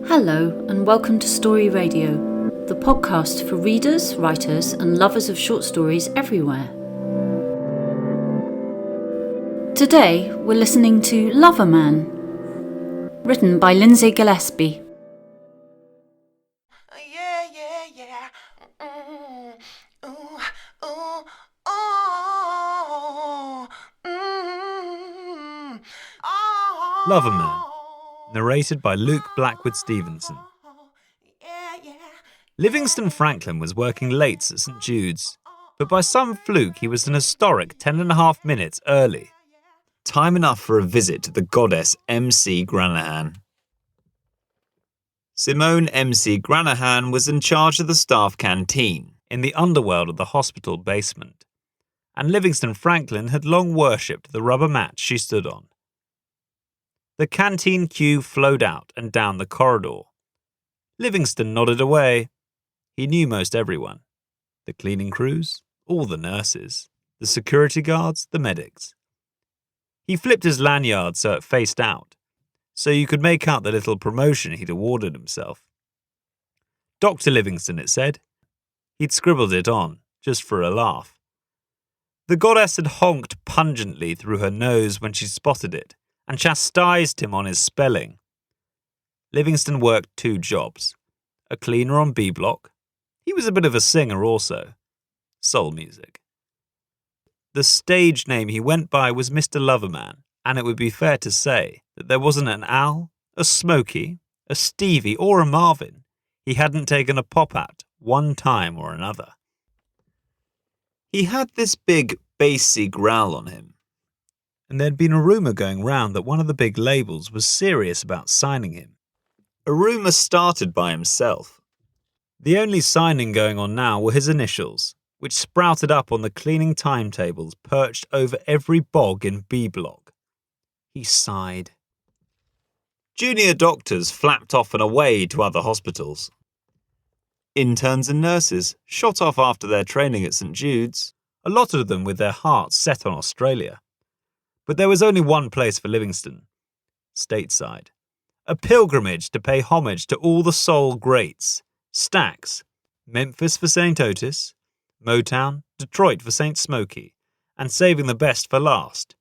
Hello and welcome to Story Radio, the podcast for readers, writers and lovers of short stories everywhere. Today we're listening to Loverman, written by Lindsay Gillespie. Loverman, narrated by Luke Blackwood Stevenson. Livingston Franklin was working late at St Jude's, but by some fluke he was an historic 10.5 minutes early. Time enough for a visit to the goddess M.C. Granahan. Simone M.C. Granahan was in charge of the staff canteen in the underworld of the hospital basement, and Livingston Franklin had long worshipped the rubber mat she stood on. The canteen queue flowed out and down the corridor. Livingston nodded away. He knew most everyone. The cleaning crews, all the nurses, the security guards, the medics. He flipped his lanyard so it faced out, so you could make out the little promotion he'd awarded himself. Dr. Livingston, it said. He'd scribbled it on, just for a laugh. The goddess had honked pungently through her nose when she spotted it, and chastised him on his spelling. Livingston worked 2 jobs. A cleaner on B Block. He was a bit of a singer also. Soul music. The stage name he went by was Mr. Loverman, and it would be fair to say that there wasn't an Al, a Smokey, a Stevie or a Marvin he hadn't taken a pop at one time or another. He had this big, bassy growl on him, and there'd been a rumour going round that one of the big labels was serious about signing him. A rumour started by himself. The only signing going on now were his initials, which sprouted up on the cleaning timetables perched over every bog in B Block. He sighed. Junior doctors flapped off and away to other hospitals. Interns and nurses shot off after their training at St Jude's, a lot of them with their hearts set on Australia. But there was only one place for Livingston, stateside. A pilgrimage to pay homage to all the soul greats. Stax, Memphis for St. Otis, Motown, Detroit for St. Smokey, and saving the best for last,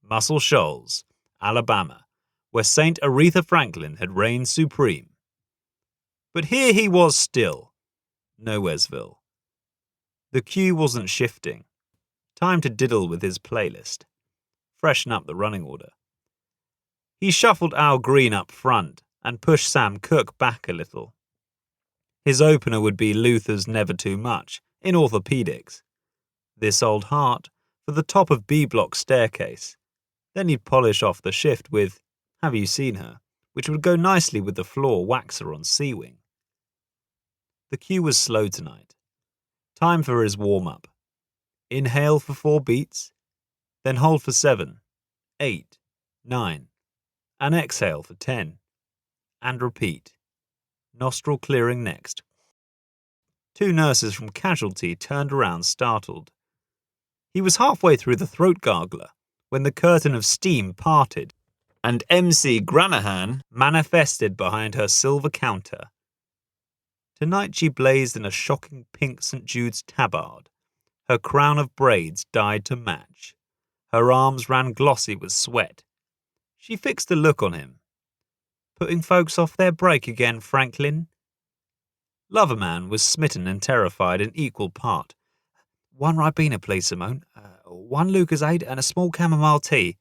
Muscle Shoals, Alabama, where St. Aretha Franklin had reigned supreme. But here he was still, Nowheresville. The queue wasn't shifting. Time to diddle with his playlist. Freshen up the running order. He shuffled Al Green up front and pushed Sam Cooke back a little. His opener would be Luther's Never Too Much, in orthopedics. This Old Heart for the top of B Block staircase. Then he'd polish off the shift with Have You Seen Her, which would go nicely with the floor waxer on C Wing. The cue was slow tonight. Time for his warm-up. Inhale for 4 beats, then hold for 7, 8, 9, and exhale for 10, and repeat. Nostril clearing next. 2 nurses from Casualty turned around startled. He was halfway through the throat gargler when the curtain of steam parted, and M.C. Granahan manifested behind her silver counter. Tonight she blazed in a shocking pink St. Jude's tabard. Her crown of braids dyed to match. Her arms ran glossy with sweat. She fixed a look on him. Putting folks off their break again, Franklin? Loverman was smitten and terrified in equal part. 1 Ribena, please, Simone. 1 Lucozade and a small chamomile tea.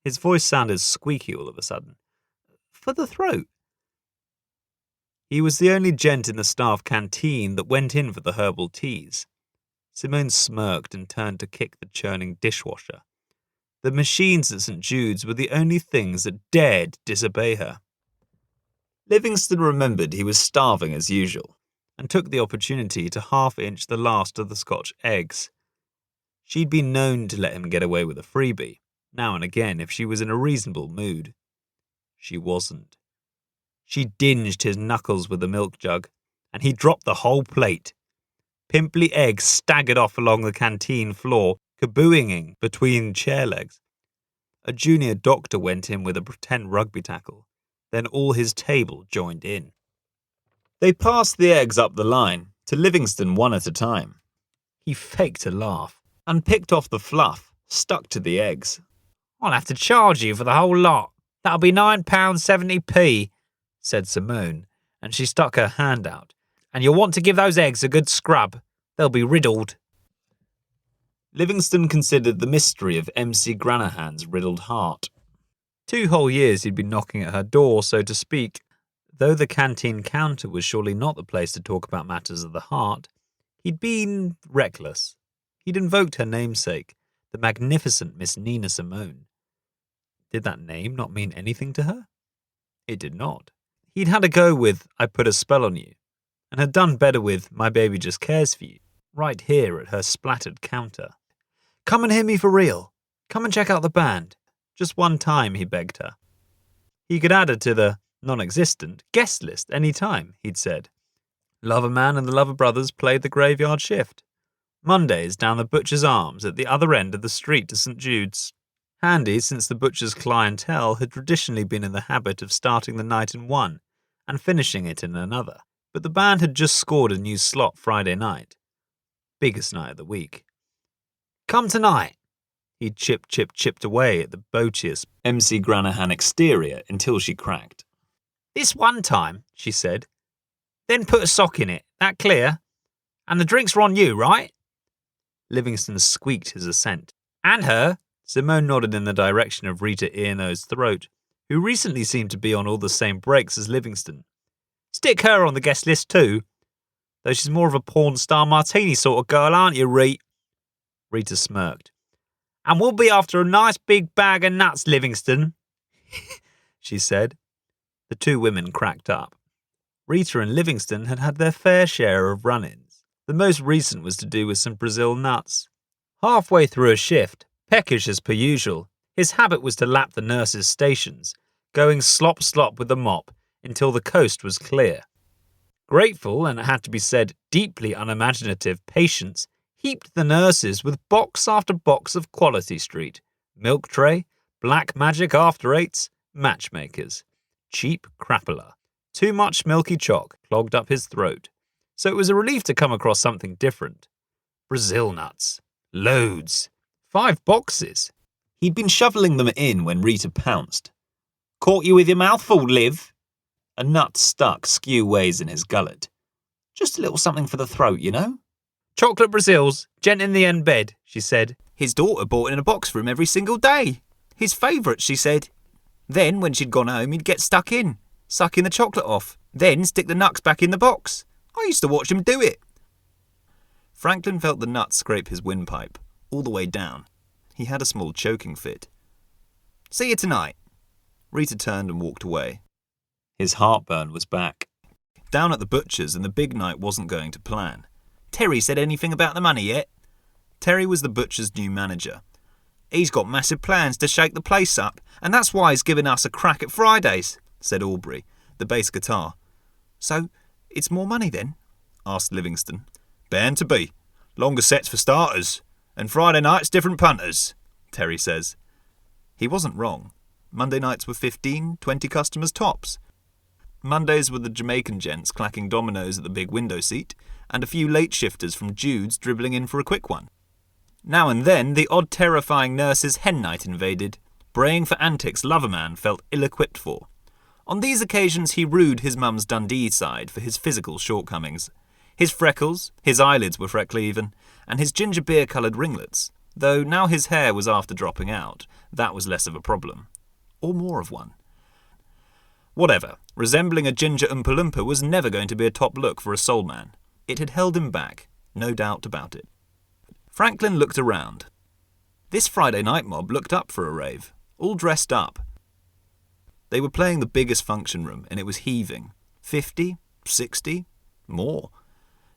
His voice sounded squeaky all of a sudden. For the throat. He was the only gent in the staff canteen that went in for the herbal teas. Simone smirked and turned to kick the churning dishwasher. The machines at St. Jude's were the only things that dared disobey her. Livingston remembered he was starving as usual, and took the opportunity to half-inch the last of the Scotch eggs. She'd been known to let him get away with a freebie, now and again if she was in a reasonable mood. She wasn't. She dinged his knuckles with the milk jug, and he dropped the whole plate. Pimply eggs staggered off along the canteen floor, kabooinging between chair legs. A junior doctor went in with a pretend rugby tackle. Then all his table joined in. They passed the eggs up the line, to Livingston one at a time. He faked a laugh and picked off the fluff stuck to the eggs. "I'll have to charge you for the whole lot. That'll be £9.70p, said Simone, and she stuck her hand out. "And you'll want to give those eggs a good scrub. They'll be riddled." Livingston considered the mystery of MC Granahan's riddled heart. 2 whole years he'd been knocking at her door, so to speak. Though the canteen counter was surely not the place to talk about matters of the heart, he'd been reckless. He'd invoked her namesake, the magnificent Miss Nina Simone. Did that name not mean anything to her? It did not. He'd had a go with "I Put a Spell on You," and had done better with "My Baby Just Cares for You," right here at her splattered counter. "Come and hear me for real. Come and check out the band." Just one time, he begged her. He could add her to the non-existent guest list any time, he'd said. Loverman and the Lover Brothers played the graveyard shift. Mondays down the Butcher's Arms at the other end of the street to St. Jude's. Handy, since the Butcher's clientele had traditionally been in the habit of starting the night in one and finishing it in another. But the band had just scored a new slot Friday night. Biggest night of the week. "Come tonight." He'd chipped away at the boateous MC Granahan exterior until she cracked. "This one time," she said. "Then put a sock in it. That clear? And the drinks are on you, right?" Livingston squeaked his assent. "And her." Simone nodded in the direction of Rita Earno's throat, who recently seemed to be on all the same breaks as Livingston. "Stick her on the guest list too. Though she's more of a porn star martini sort of girl, aren't you, Rita?" Rita smirked. "And we'll be after a nice big bag of nuts, Livingston," she said. The 2 women cracked up. Rita and Livingston had had their fair share of run-ins. The most recent was to do with some Brazil nuts. Halfway through a shift, peckish as per usual, his habit was to lap the nurses' stations, going slop with the mop until the coast was clear. Grateful, and it had to be said, deeply unimaginative patients heaped the nurses with box after box of Quality Street, Milk Tray, Black Magic After Eights, Matchmakers. Cheap crapola. Too much milky chalk clogged up his throat, so it was a relief to come across something different. Brazil nuts. Loads. 5 boxes. He'd been shoveling them in when Rita pounced. "Caught you with your mouth full, Liv." A nut stuck skew ways in his gullet. "Just a little something for the throat, you know." "Chocolate Brazils, gent in the end bed," she said. "His daughter bought it in a box for him every single day. His favourite, she said. Then, when she'd gone home, he'd get stuck in, sucking the chocolate off, then stick the nuts back in the box. I used to watch him do it." Franklin felt the nuts scrape his windpipe, all the way down. He had a small choking fit. "See you tonight." Rita turned and walked away. His heartburn was back. Down at the Butcher's, and the big night wasn't going to plan. "Terry said anything about the money yet?" Terry was the Butcher's new manager. "He's got massive plans to shake the place up, and that's why he's giving us a crack at Fridays," said Aubrey, the bass guitar. "So, it's more money then?" asked Livingston. "Bound to be. Longer sets for starters, and Friday nights different punters," Terry says. He wasn't wrong. Monday nights were 15, 20 customers tops. Mondays were the Jamaican gents clacking dominoes at the big window seat, and a few late shifters from Jude's dribbling in for a quick one. Now and then, the odd terrifying nurse's hen night invaded, braying for antics Loverman felt ill-equipped for. On these occasions he rued his mum's Dundee side for his physical shortcomings. His freckles, his eyelids were freckly even, and his ginger beer-coloured ringlets, though now his hair was after dropping out, that was less of a problem. Or more of one. Whatever, resembling a ginger Oompa Loompa was never going to be a top look for a soul man. It had held him back, no doubt about it. Franklin looked around. This Friday night mob looked up for a rave, all dressed up. They were playing the biggest function room, and it was heaving. 50, 60, more.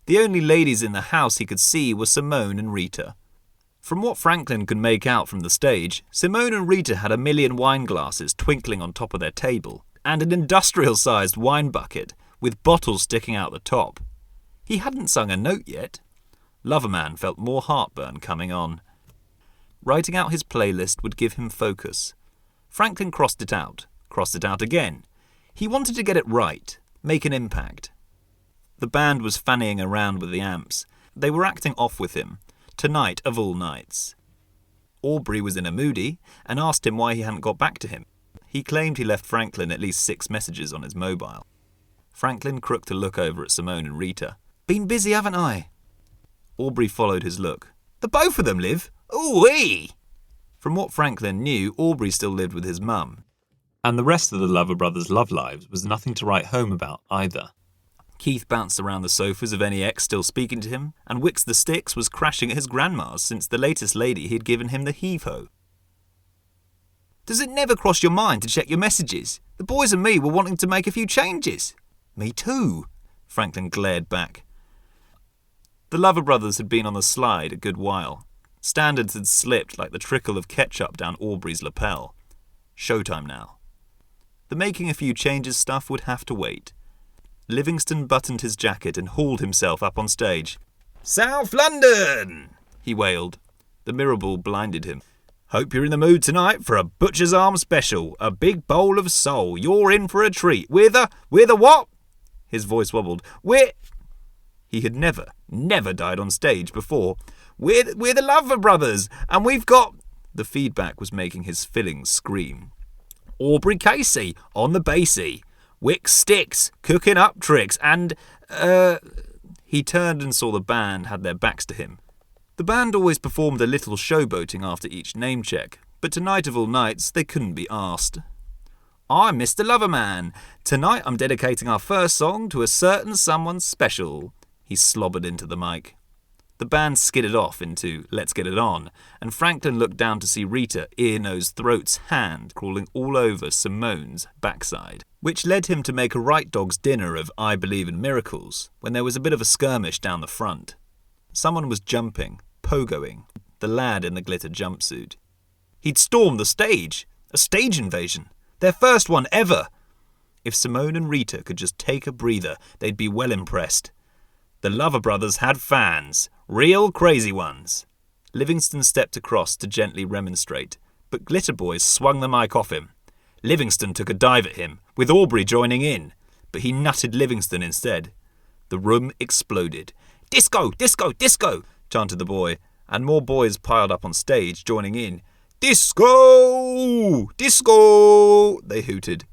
The only ladies in the house he could see were Simone and Rita. From what Franklin could make out from the stage, Simone and Rita had 1,000,000 wine glasses twinkling on top of their table, and an industrial-sized wine bucket with bottles sticking out the top. He hadn't sung a note yet. Loverman felt more heartburn coming on. Writing out his playlist would give him focus. Franklin crossed it out again. He wanted to get it right, make an impact. The band was fannying around with the amps. They were acting off with him, tonight of all nights. Aubrey was in a moody and asked him why he hadn't got back to him. He claimed he left Franklin at least 6 messages on his mobile. Franklin crooked a look over at Simone and Rita. "Been busy, haven't I?" Aubrey followed his look. "The both of them live? Ooh-wee!" From what Franklin knew, Aubrey still lived with his mum. And the rest of the Lover brothers' love lives was nothing to write home about either. Keith bounced around the sofas of any ex still speaking to him, and Wicks the Sticks was crashing at his grandma's since the latest lady had given him the heave-ho. "Does it never cross your mind to check your messages? The boys and me were wanting to make a few changes." "Me too," Franklin glared back. The Lover brothers had been on the slide a good while. Standards had slipped like the trickle of ketchup down Aubrey's lapel. Showtime now. The making a few changes stuff would have to wait. Livingston buttoned his jacket and hauled himself up on stage. "South London!" he wailed. The mirror ball blinded him. "Hope you're in the mood tonight for a Butcher's Arm special, a big bowl of soul. You're in for a treat. We're the what?" His voice wobbled. He had never died on stage before. We're the Lover brothers, and we've got..." The feedback was making his fillings scream. "Aubrey Casey on the bassy. Wicks Sticks cooking up tricks, and, He turned and saw the band had their backs to him. The band always performed a little showboating after each name check, but tonight of all nights they couldn't be asked. "I'm Mr. Loverman. Tonight I'm dedicating our first song to a certain someone special," he slobbered into the mic. The band skidded off into Let's Get It On, and Franklin looked down to see Rita, ear, nose, throat's hand crawling all over Simone's backside, which led him to make a right dog's dinner of I Believe in Miracles, when there was a bit of a skirmish down the front. Someone was jumping, pogoing, the lad in the glitter jumpsuit. He'd stormed the stage, a stage invasion, their first one ever. If Simone and Rita could just take a breather, they'd be well impressed. The Lover brothers had fans, real crazy ones. Livingston stepped across to gently remonstrate, but Glitter Boys swung the mic off him. Livingston took a dive at him, with Aubrey joining in, but he nutted Livingston instead. The room exploded. "Disco! Disco! Disco!" chanted the boy, and more boys piled up on stage, joining in. "Disco! Disco!" they hooted.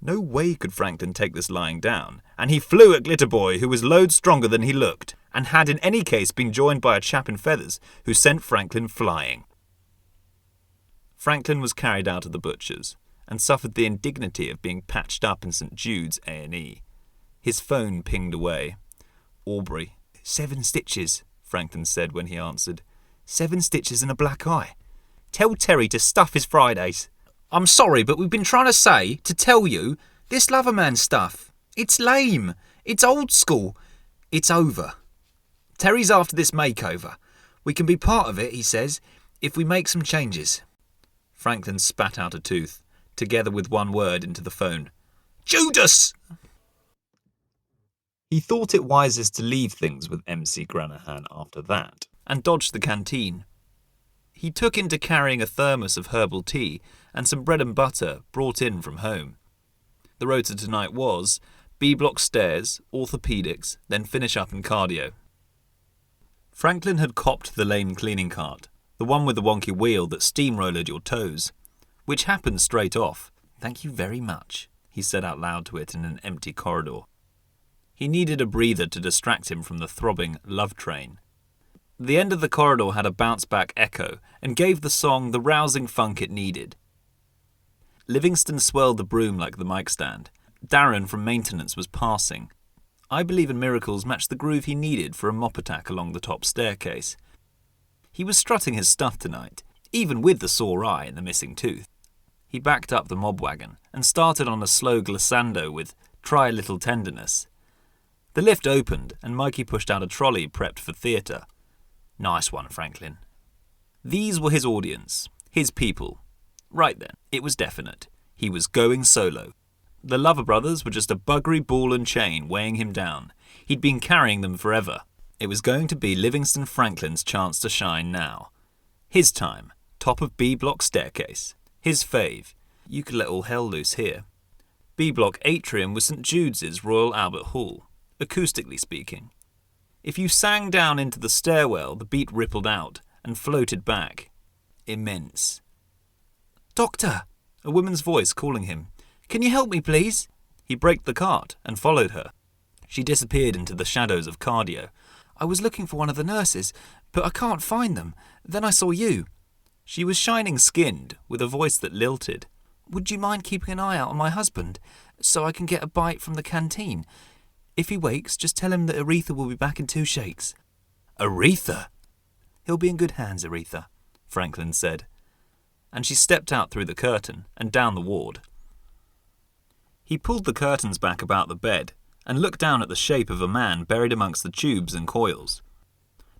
No way could Franklin take this lying down, and he flew at Glitter Boy, who was loads stronger than he looked, and had in any case been joined by a chap in feathers who sent Franklin flying. Franklin was carried out of the butcher's, and suffered the indignity of being patched up in St. Jude's A&E. His phone pinged away. Aubrey. 7 stitches, Franklin said when he answered. 7 stitches and a black eye. "Tell Terry to stuff his Fridays." "I'm sorry, but we've been trying to tell you, this Loverman stuff, it's lame, it's old school, it's over. Terry's after this makeover. We can be part of it, he says, if we make some changes." Franklin spat out a tooth, together with one word into the phone. "Judas!" He thought it wisest to leave things with MC Granahan after that, and dodged the canteen. He took into carrying a thermos of herbal tea and some bread and butter brought in from home. The rota tonight was B block stairs, orthopaedics, then finish up in cardio. Franklin had copped the lame cleaning cart, the one with the wonky wheel that steamrollered your toes, which happened straight off. "Thank you very much," he said out loud to it in an empty corridor. He needed a breather to distract him from the throbbing love train. The end of the corridor had a bounce-back echo and gave the song the rousing funk it needed. Livingston swirled the broom like the mic stand. Darren from maintenance was passing. I Believe in Miracles matched the groove he needed for a mop attack along the top staircase. He was strutting his stuff tonight, even with the sore eye and the missing tooth. He backed up the mob wagon and started on a slow glissando with Try a Little Tenderness. The lift opened and Mikey pushed out a trolley prepped for theatre. "Nice one, Franklin." These were his audience, his people. Right then, it was definite. He was going solo. The Lover brothers were just a buggery ball and chain weighing him down. He'd been carrying them forever. It was going to be Livingston Franklin's chance to shine now. His time, top of B block staircase. His fave. You could let all hell loose here. B-block atrium was St Jude's Royal Albert Hall, acoustically speaking. If you sang down into the stairwell, the beat rippled out and floated back. Immense. "Doctor!" a woman's voice calling him. "Can you help me, please?" He braked the cart and followed her. She disappeared into the shadows of cardio. "I was looking for one of the nurses, but I can't find them. Then I saw you." She was shining-skinned, with a voice that lilted. "Would you mind keeping an eye out on my husband, so I can get a bite from the canteen? If he wakes, just tell him that Aretha will be back in 2 shakes." "Aretha?" "He'll be in good hands, Aretha," Franklin said. And she stepped out through the curtain and down the ward. He pulled the curtains back about the bed and looked down at the shape of a man buried amongst the tubes and coils.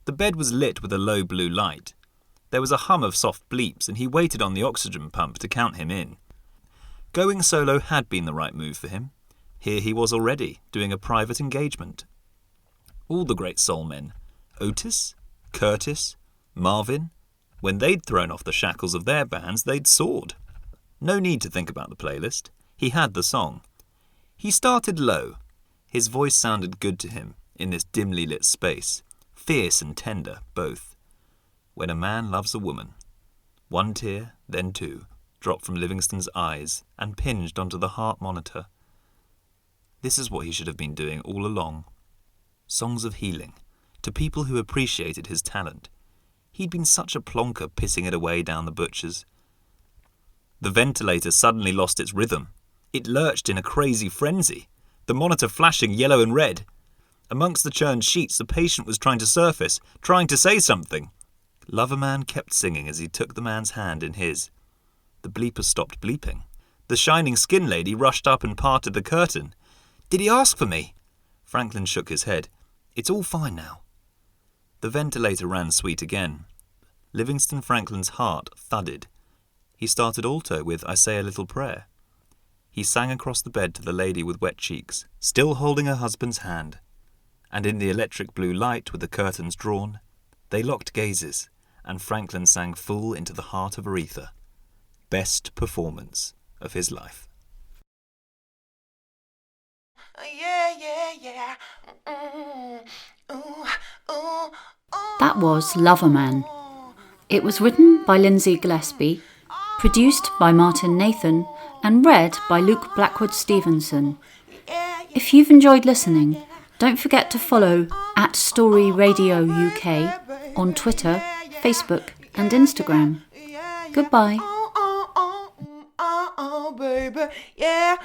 The bed was lit with a low blue light. There was a hum of soft bleeps, and he waited on the oxygen pump to count him in. Going solo had been the right move for him. Here he was already, doing a private engagement. All the great soul men, Otis, Curtis, Marvin, when they'd thrown off the shackles of their bands, they'd soared. No need to think about the playlist. He had the song. He started low. His voice sounded good to him in this dimly lit space, fierce and tender, both. When a man loves a woman. 1 tear, then 2, dropped from Livingston's eyes and pinged onto the heart monitor. This is what he should have been doing all along. Songs of healing, to people who appreciated his talent. He'd been such a plonker pissing it away down the butcher's. The ventilator suddenly lost its rhythm. It lurched in a crazy frenzy, the monitor flashing yellow and red. Amongst the churned sheets, the patient was trying to surface, trying to say something. Loverman kept singing as he took the man's hand in his. The bleeper stopped bleeping. The shining skin lady rushed up and parted the curtain. "Did he ask for me?" Franklin shook his head. "It's all fine now." The ventilator ran sweet again. Livingston Franklin's heart thudded. He started alto with "I Say a Little Prayer." He sang across the bed to the lady with wet cheeks, still holding her husband's hand. And in the electric blue light with the curtains drawn, they locked gazes, and Franklin sang full into the heart of Aretha. Best performance of his life. That was Loverman. It was written by Lindsay Gillespie, produced by Martin Nathan, and read by Luke Blackwood Stevenson. If you've enjoyed listening, don't forget to follow @Story Radio UK on Twitter, Facebook and Instagram. Goodbye. Baby, yeah.